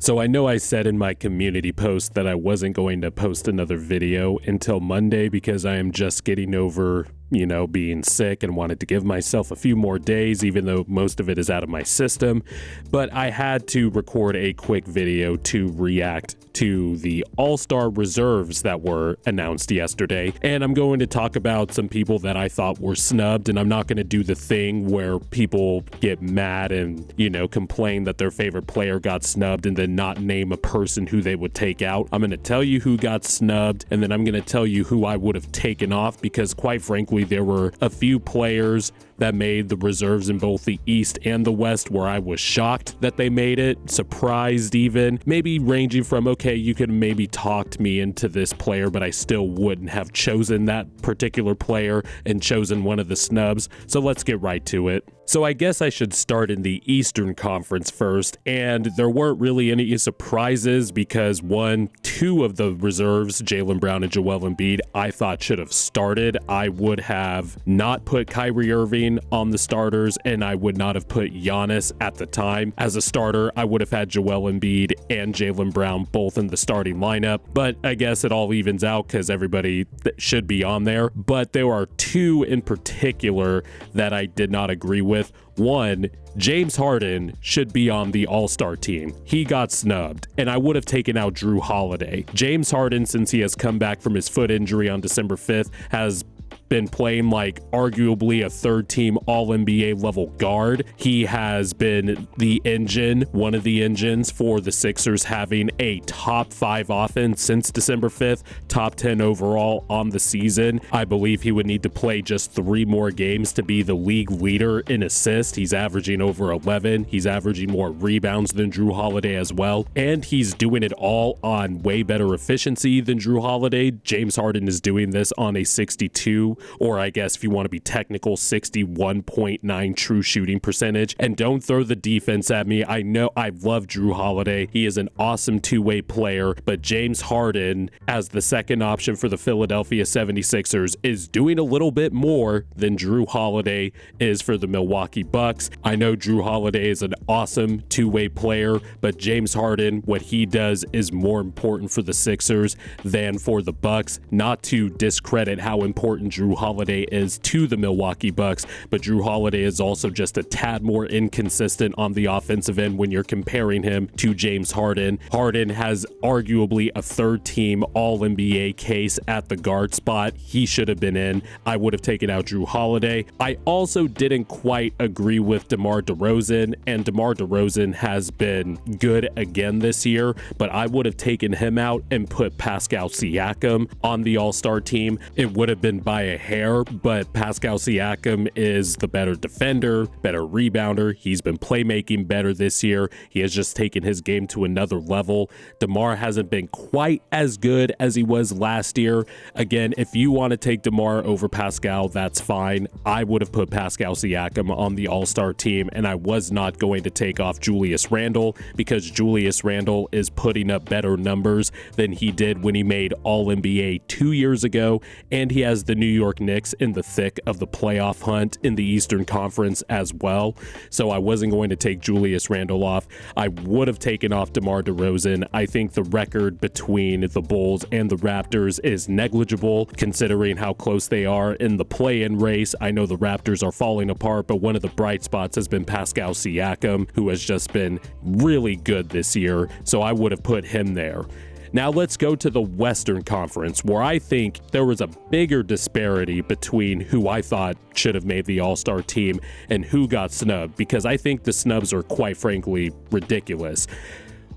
So I know I said in my community post that I wasn't going to post another video until Monday because I am just getting over, being sick and wanted to give myself a few more days, even though most of it is out of my system. But I had to record a quick video to react to the All-Star reserves that were announced yesterday. And I'm going to talk about some people that I thought were snubbed, and I'm not going to do the thing where people get mad and, complain that their favorite player got snubbed and then not name a person who they would take out. I'm going to tell you who got snubbed, and then I'm going to tell you who I would have taken off, because quite frankly, there were a few players that made the reserves in both the East and the West where I was shocked that they made it, surprised even, maybe ranging from, okay, you could maybe talked me into this player, but I still wouldn't have chosen that particular player and chosen one of the snubs. So let's get right to it. So I guess I should start in the Eastern Conference first, and there weren't really any surprises because two of the reserves, Jaylen Brown and Joel Embiid, I thought should have started. I would have not put Kyrie Irving on the starters, and I would not have put Giannis at the time as a starter. I would have had Joel Embiid and Jaylen Brown both in the starting lineup, but I guess it all evens out because everybody should be on there. But there are two in particular that I did not agree with. One, James Harden should be on the All-Star team. He got snubbed, and I would have taken out Jrue Holiday. James Harden, since he has come back from his foot injury on December 5th, has been playing like arguably a third-team All-NBA level guard. He has been the engine, one of the engines for the Sixers, having a top 5 offense since December 5th, top 10 overall on the season. I believe he would need to play just 3 more games to be the league leader in assists. He's averaging over 11. He's averaging more rebounds than Jrue Holiday as well, and he's doing it all on way better efficiency than Jrue Holiday. James Harden is doing this on a 62, or I guess if you want to be technical, 61.9 true shooting percentage. And don't throw the defense at me. I know I love Jrue Holiday. He is an awesome two-way player, but James Harden, as the second option for the Philadelphia 76ers, is doing a little bit more than Jrue Holiday is for the Milwaukee Bucks. I know Jrue Holiday is an awesome two-way player, but James Harden, what he does is more important for the Sixers than for the Bucks. Not to discredit how important Jrue Holiday is to the Milwaukee Bucks, but Jrue Holiday is also just a tad more inconsistent on the offensive end when you're comparing him to James Harden. Harden has arguably a third-team All-NBA case at the guard spot. He should have been in. I would have taken out Jrue Holiday. I also didn't quite agree with DeMar DeRozan, and DeMar DeRozan has been good again this year, but I would have taken him out and put Pascal Siakam on the All-Star team. It would have been by a hair, but Pascal Siakam is the better defender, better rebounder. He's been playmaking better this year. He has just taken his game to another level. DeMar hasn't been quite as good as he was last year. Again, if you want to take DeMar over Pascal, that's fine. I would have put Pascal Siakam on the All-Star team, and I was not going to take off Julius Randle because Julius Randle is putting up better numbers than he did when he made All-NBA 2 years ago, and he has the New York Knicks in the thick of the playoff hunt in the Eastern Conference as well. So I wasn't going to take Julius Randle off. I would have taken off DeMar DeRozan. I think the record between the Bulls and the Raptors is negligible considering how close they are in the play-in race. I know the Raptors are falling apart, but one of the bright spots has been Pascal Siakam, who has just been really good this year. So I would have put him there. Now let's go to the Western Conference, where I think there was a bigger disparity between who I thought should have made the All-Star team and who got snubbed, because I think the snubs are quite frankly ridiculous.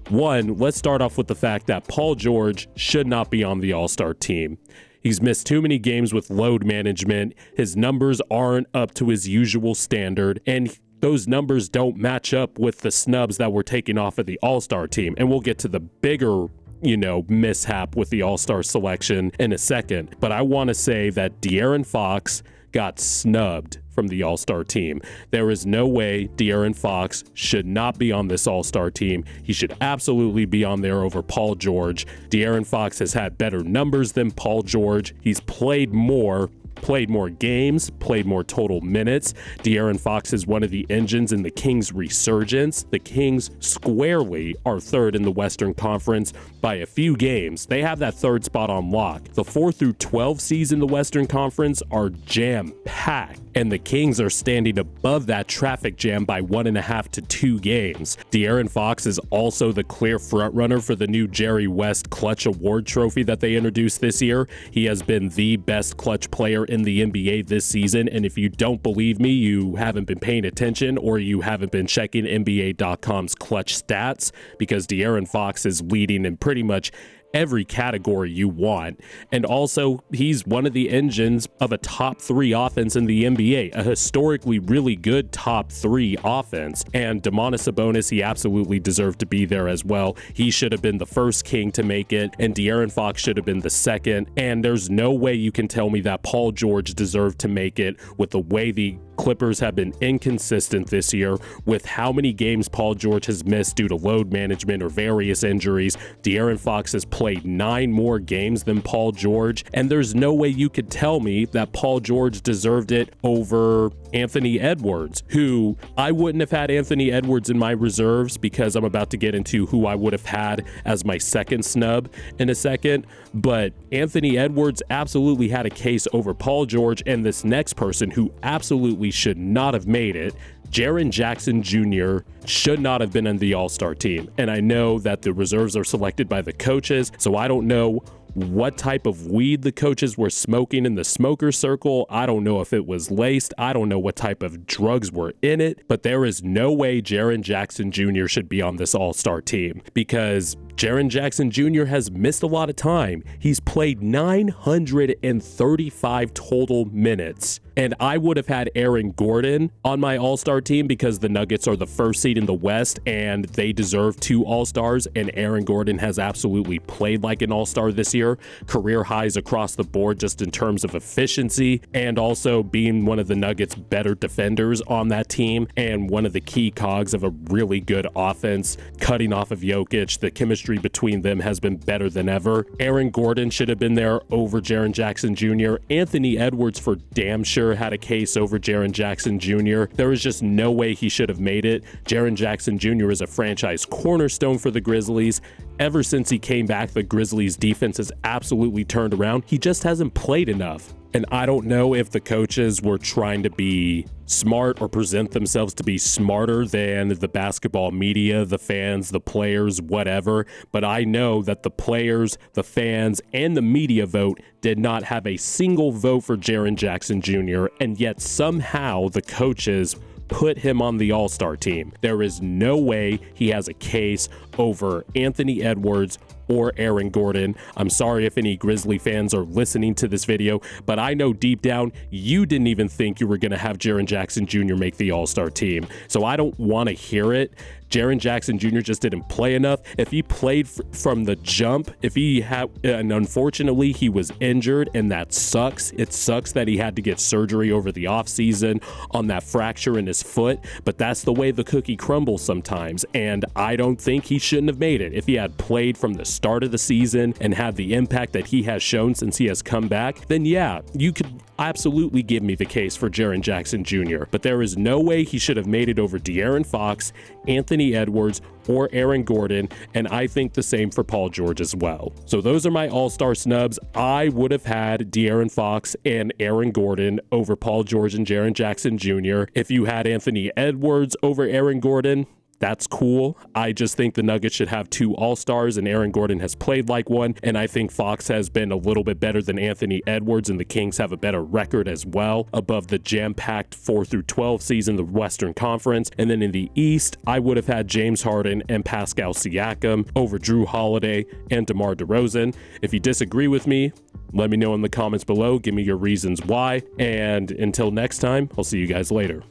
One, let's start off with the fact that Paul George should not be on the All-Star team. He's missed too many games with load management. His numbers aren't up to his usual standard, and those numbers don't match up with the snubs that were taken off of the All-Star team. And we'll get to the bigger mishap with the All-Star selection in a second. But I want to say that De'Aaron Fox got snubbed from the All-Star team. There is no way De'Aaron Fox should not be on this All-Star team. He should absolutely be on there over Paul George. De'Aaron Fox has had better numbers than Paul George. He's played more. played more games, played more total minutes. De'Aaron Fox is one of the engines in the Kings' resurgence. The Kings squarely are third in the Western Conference by a few games. They have that third spot on lock. The 4 through 12 seeds in the Western Conference are jam-packed, and the Kings are standing above that traffic jam by 1.5 to 2 games. De'Aaron Fox is also the clear frontrunner for the new Jerry West Clutch Award trophy that they introduced this year. He has been the best clutch player in the NBA this season, and if you don't believe me, you haven't been paying attention or you haven't been checking NBA.com's clutch stats, because De'Aaron Fox is leading in pretty much every category you want. And also, he's one of the engines of a top 3 offense in the NBA, a historically really good top 3 offense. And Domantas Sabonis, he absolutely deserved to be there as well. He should have been the first King to make it, and De'Aaron Fox should have been the second. And there's no way you can tell me that Paul George deserved to make it with the way the Clippers have been inconsistent this year, with how many games Paul George has missed due to load management or various injuries. De'Aaron Fox has played 9 more games than Paul George, and there's no way you could tell me that Paul George deserved it over Anthony Edwards, who I wouldn't have had Anthony Edwards in my reserves, because I'm about to get into who I would have had as my second snub in a second. But Anthony Edwards absolutely had a case over Paul George, and this next person who absolutely should not have made it, Jaren Jackson Jr., should not have been on the All-Star team. And I know that the reserves are selected by the coaches, so I don't know what type of weed the coaches were smoking in the smoker circle. I don't know if it was laced. I don't know what type of drugs were in it, but there is no way Jaren Jackson Jr. should be on this All-Star team, because Jaren Jackson Jr. has missed a lot of time. He's played 935 total minutes. And I would have had Aaron Gordon on my All-Star team, because the Nuggets are the first seed in the West and they deserve 2 All-Stars, and Aaron Gordon has absolutely played like an All-Star this year. Career highs across the board just in terms of efficiency, and also being one of the Nuggets' better defenders on that team, and one of the key cogs of a really good offense. Cutting off of Jokic, the chemistry between them has been better than ever. Aaron Gordon should have been there over Jaren Jackson Jr. Anthony Edwards for damn sure had a case over Jaren Jackson Jr. There was just no way he should have made it. Jaren Jackson Jr. is a franchise cornerstone for the Grizzlies. Ever since he came back, the Grizzlies defense has absolutely turned around. He just hasn't played enough. And I don't know if the coaches were trying to be smart or present themselves to be smarter than the basketball media, the fans, the players, whatever. But I know that the players, the fans, and the media vote did not have a single vote for Jaren Jackson Jr. And yet somehow the coaches put him on the All-Star team. There is no way he has a case over Anthony Edwards or Aaron Gordon. I'm sorry if any Grizzly fans are listening to this video, but I know deep down you didn't even think you were going to have Jaren Jackson Jr. make the All-Star team. So I don't want to hear it. Jaren Jackson Jr. just didn't play enough. If he played from the jump, if he had, and unfortunately he was injured, and that sucks. It sucks that he had to get surgery over the offseason on that fracture in his foot, but that's the way the cookie crumbles sometimes, and I don't think he shouldn't have made it. If he had played from the start of the season and had the impact that he has shown since he has come back, then yeah, you could absolutely give me the case for Jaren Jackson Jr., but there is no way he should have made it over De'Aaron Fox, Anthony Edwards, or Aaron Gordon, and I think the same for Paul George as well. So those are my All-Star snubs. I would have had De'Aaron Fox and Aaron Gordon over Paul George and Jaren Jackson Jr. If you had Anthony Edwards over Aaron Gordon, that's cool. I just think the Nuggets should have 2 All-Stars, and Aaron Gordon has played like one, and I think Fox has been a little bit better than Anthony Edwards, and the Kings have a better record as well above the jam-packed 4 through 12 season, the Western Conference. And then in the East, I would have had James Harden and Pascal Siakam over Drew Holiday and DeMar DeRozan. If you disagree with me, let me know in the comments below. Give me your reasons why. And until next time, I'll see you guys later.